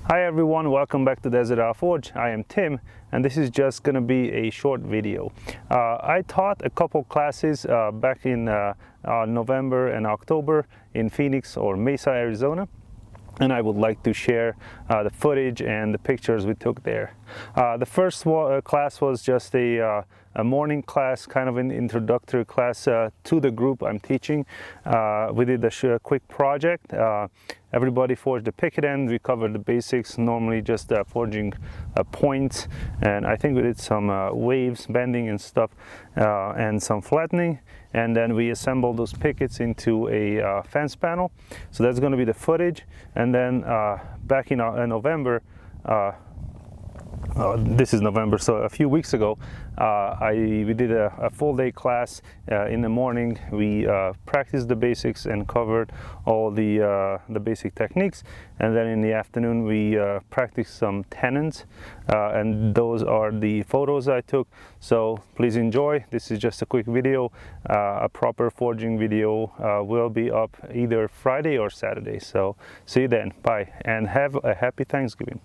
Hi everyone, welcome back to Desert Isle Forge. I am Tim and this is just going to be a short video. I taught a couple classes back in November and October in Phoenix or Mesa, Arizona. And I would like to share the footage and the pictures we took there. The first class was just a morning class, kind of an introductory class to the group I'm teaching. We did a quick project. Everybody forged a picket end. We covered the basics, normally just forging points, and I think we did some waves, bending and stuff, and some flattening. And then we assembled those pickets into a fence panel. So that's going to be the footage. And then back in November, this is November, so a few weeks ago, we did a full day class. In the morning, we practiced the basics and covered all the basic techniques. And then in the afternoon, we practiced some tenons, and those are the photos I took. So please enjoy. This is just a quick video. A proper forging video will be up either Friday or Saturday. So see you then. Bye, and have a happy Thanksgiving.